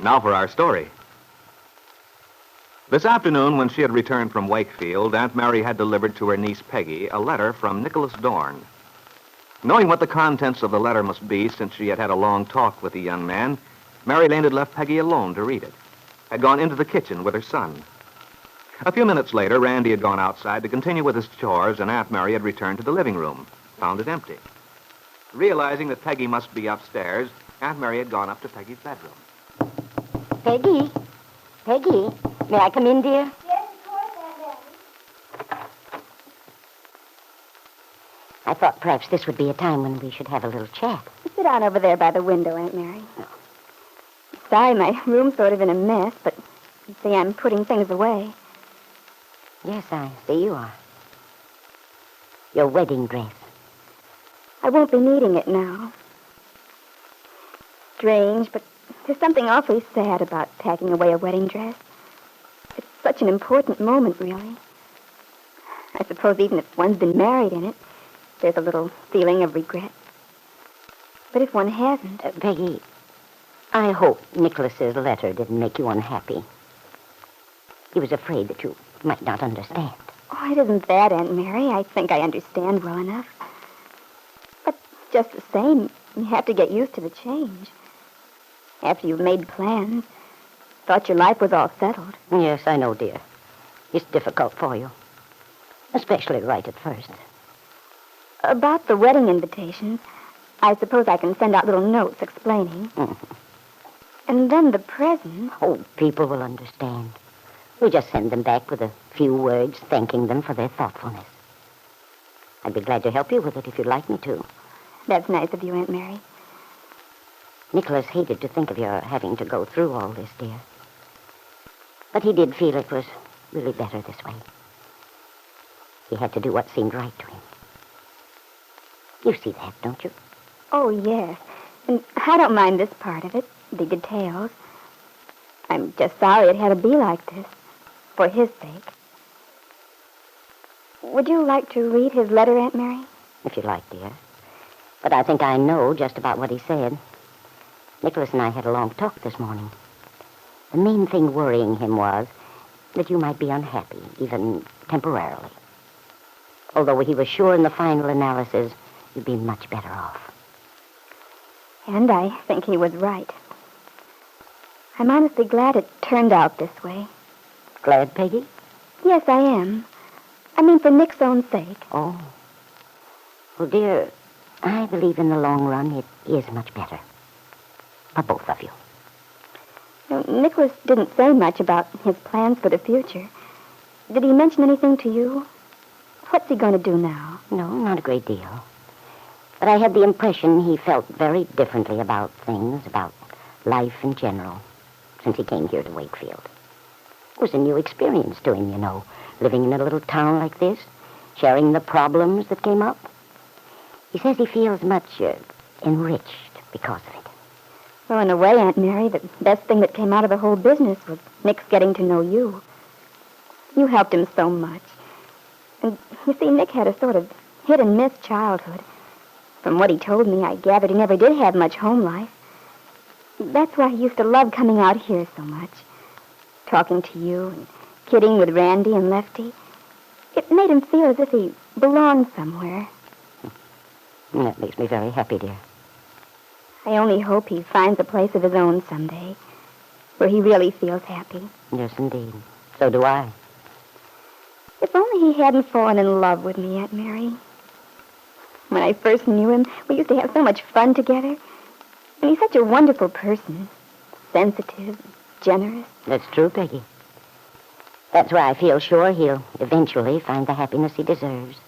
Now for our story. This afternoon, when she had returned from Wakefield, Aunt Mary had delivered to her niece Peggy a letter from Nicholas Dorn. Knowing what the contents of the letter must be, since she had had a long talk with the young man, Mary Lane had left Peggy alone to read it, had gone into the kitchen with her son. A few minutes later, Randy had gone outside to continue with his chores, and Aunt Mary had returned to the living room, found it empty. Realizing that Peggy must be upstairs, Aunt Mary had gone up to Peggy's bedroom. Peggy? Peggy? May I come in, dear? Yes, of course, Aunt Mary. I thought perhaps this would be a time when we should have a little chat. Sit down over there by the window, Aunt Mary. Sorry, my room's sort of in a mess, but you see, I'm putting things away. Yes, I see you are. Your wedding dress. I won't be needing it now. Strange, but there's something awfully sad about packing away a wedding dress. It's such an important moment, really. I suppose even if one's been married in it, there's a little feeling of regret. But if one hasn't... Peggy, I hope Nicholas's letter didn't make you unhappy. He was afraid that you might not understand. Oh, it isn't that, Aunt Mary. I think I understand well enough. But just the same, you have to get used to the change. After you've made plans, thought your life was all settled. Yes, I know, dear. It's difficult for you. Especially right at first. About the wedding invitations, I suppose I can send out little notes explaining. Mm-hmm. And then the present... Oh, people will understand. We just send them back with a few words thanking them for their thoughtfulness. I'd be glad to help you with it if you'd like me to. That's nice of you, Aunt Mary. Nicholas hated to think of your having to go through all this, dear. But he did feel it was really better this way. He had to do what seemed right to him. You see that, don't you? Oh, yes. And I don't mind this part of it, the details. I'm just sorry it had to be like this, for his sake. Would you like to read his letter, Aunt Mary? If you like, dear. But I think I know just about what he said. Nicholas and I had a long talk this morning. The main thing worrying him was that you might be unhappy, even temporarily. Although he was sure in the final analysis you'd be much better off. And I think he was right. I'm honestly glad it turned out this way. Glad, Peggy? Yes, I am. I mean, for Nick's own sake. Oh. Well, dear, I believe in the long run it is much better. For both of you. Nicholas didn't say much about his plans for the future. Did he mention anything to you? What's he going to do now? No, not a great deal. But I had the impression he felt very differently about things, about life in general, since he came here to Wakefield. It was a new experience to him, you know, living in a little town like this, sharing the problems that came up. He says he feels much enriched because of it. Well, in a way, Aunt Mary, the best thing that came out of the whole business was Nick's getting to know you. You helped him so much. And, you see, Nick had a sort of hit-and-miss childhood. From what he told me, I gathered he never did have much home life. That's why he used to love coming out here so much. Talking to you and kidding with Randy and Lefty. It made him feel as if he belonged somewhere. That makes me very happy, dear. I only hope he finds a place of his own someday, where he really feels happy. Yes, indeed. So do I. If only he hadn't fallen in love with me, Aunt Mary. When I first knew him, we used to have so much fun together. And he's such a wonderful person. Sensitive, generous. That's true, Peggy. That's why I feel sure he'll eventually find the happiness he deserves.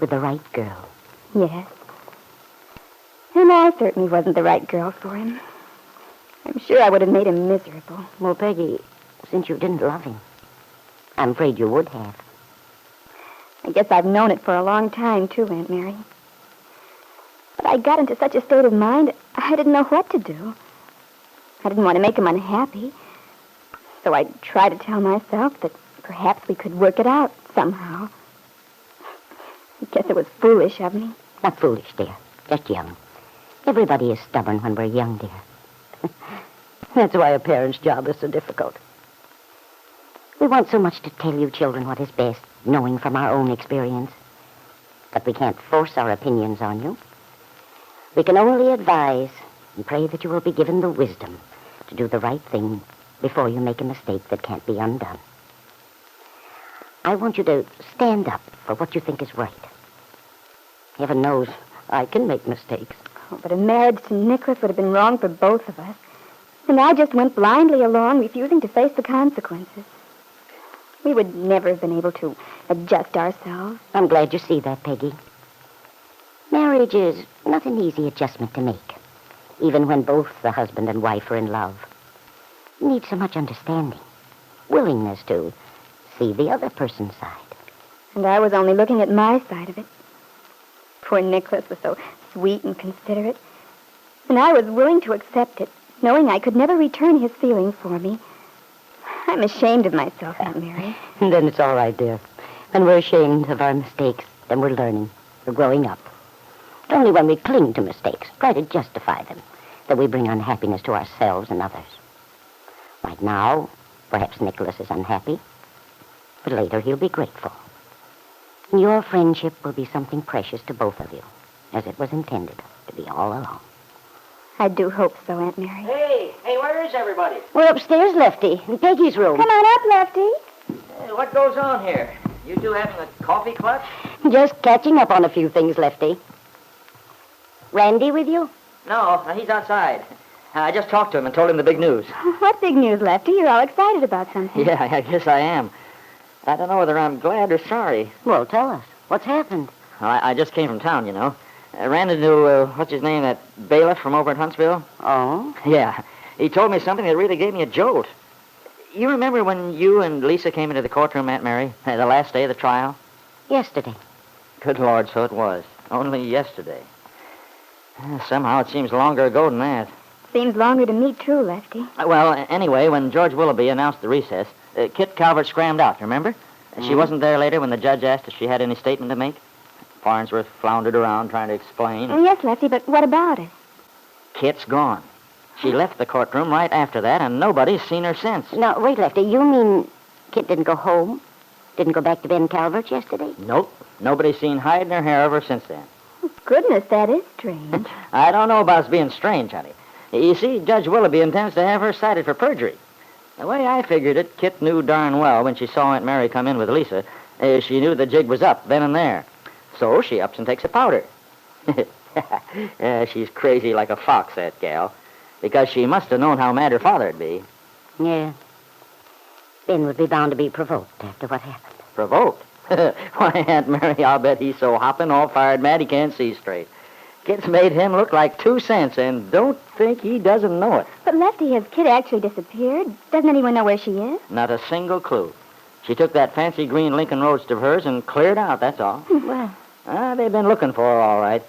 With the right girl. Yes. And I certainly wasn't the right girl for him. I'm sure I would have made him miserable. Well, Peggy, since you didn't love him, I'm afraid you would have. I guess I've known it for a long time, too, Aunt Mary. But I got into such a state of mind, I didn't know what to do. I didn't want to make him unhappy. So I tried to tell myself that perhaps we could work it out somehow. I guess it was foolish of me. Not foolish, dear. Just young. Everybody is stubborn when we're young, dear. That's why a parent's job is so difficult. We want so much to tell you children what is best, knowing from our own experience. But we can't force our opinions on you. We can only advise and pray that you will be given the wisdom to do the right thing before you make a mistake that can't be undone. I want you to stand up for what you think is right. Heaven knows I can make mistakes. Oh, but a marriage to Nicholas would have been wrong for both of us. And I just went blindly along, refusing to face the consequences. We would never have been able to adjust ourselves. I'm glad you see that, Peggy. Marriage is not an easy adjustment to make, even when both the husband and wife are in love. You need so much understanding, willingness to see the other person's side. And I was only looking at my side of it. Poor Nicholas was so sweet and considerate. And I was willing to accept it, knowing I could never return his feelings for me. I'm ashamed of myself, Aunt Mary. Then it's all right, dear. When we're ashamed of our mistakes, then we're learning. We're growing up. It's only when we cling to mistakes, try to justify them, that we bring unhappiness to ourselves and others. Right now, perhaps Nicholas is unhappy, but later he'll be grateful. And your friendship will be something precious to both of you, as it was intended to be all along. I do hope so, Aunt Mary. Hey, where is everybody? We're upstairs, Lefty, in Peggy's room. Come on up, Lefty. What goes on here? You two having a coffee clutch? Just catching up on a few things, Lefty. Randy with you? No, he's outside. I just talked to him and told him the big news. What big news, Lefty? You're all excited about something. Yeah, I guess I am. I don't know whether I'm glad or sorry. Well, tell us. What's happened? Well, I just came from town, you know. I ran into, what's his name, that bailiff from over at Huntsville? Oh? Yeah. He told me something that really gave me a jolt. You remember when you and Lisa came into the courtroom, Aunt Mary, the last day of the trial? Yesterday. Good Lord, so it was. Only yesterday. Somehow it seems longer ago than that. Seems longer to me, too, Lefty. Well, anyway, when George Willoughby announced the recess, Kitt Calvert scrammed out, remember? She wasn't there later when the judge asked if she had any statement to make. Farnsworth floundered around trying to explain. Yes, Lefty, but what about it? Kitt's gone. She left the courtroom right after that, and nobody's seen her since. Now, wait, Lefty, you mean Kitt didn't go home? Didn't go back to Ben Calvert's yesterday? Nope. Nobody's seen hide nor hair of her since then. Goodness, that is strange. I don't know about being strange, honey. You see, Judge Willoughby intends to have her cited for perjury. The way I figured it, Kitt knew darn well when she saw Aunt Mary come in with Lisa, she knew the jig was up then and there. So she ups and takes a powder. She's crazy like a fox, that gal, because she must have known how mad her father'd be. Yeah. Ben would be bound to be provoked after what happened. Provoked? Why, Aunt Mary, I'll bet he's so hopping, all fired mad he can't see straight. Kitt's made him look like 2 cents, and don't think he doesn't know it. But, Lefty, has Kitt actually disappeared? Doesn't anyone know where she is? Not a single clue. She took that fancy green Lincoln Roadster of hers and cleared out, that's all. Well, They've been looking for her, all right.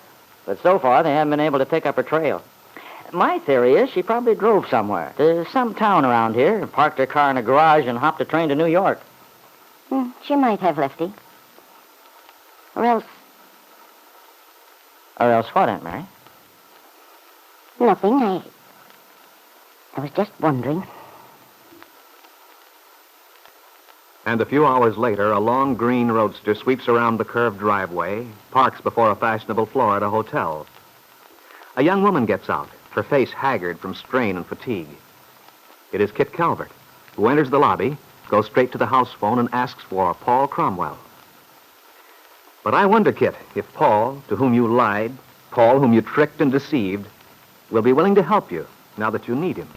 But so far, they haven't been able to pick up her trail. My theory is she probably drove somewhere, to some town around here, parked her car in a garage and hopped a train to New York. she might have, Lefty. Or else, Or else what, Aunt Mary? nothing. I was just wondering. And a few hours later, a long green roadster sweeps around the curved driveway, parks before a fashionable Florida hotel. A young woman gets out, her face haggard from strain and fatigue. It is Kitt Calvert, who enters the lobby, goes straight to the house phone, and asks for Paul Cromwell. But I wonder, Kitt, if Paul, to whom you lied, Paul, whom you tricked and deceived, will be willing to help you now that you need him.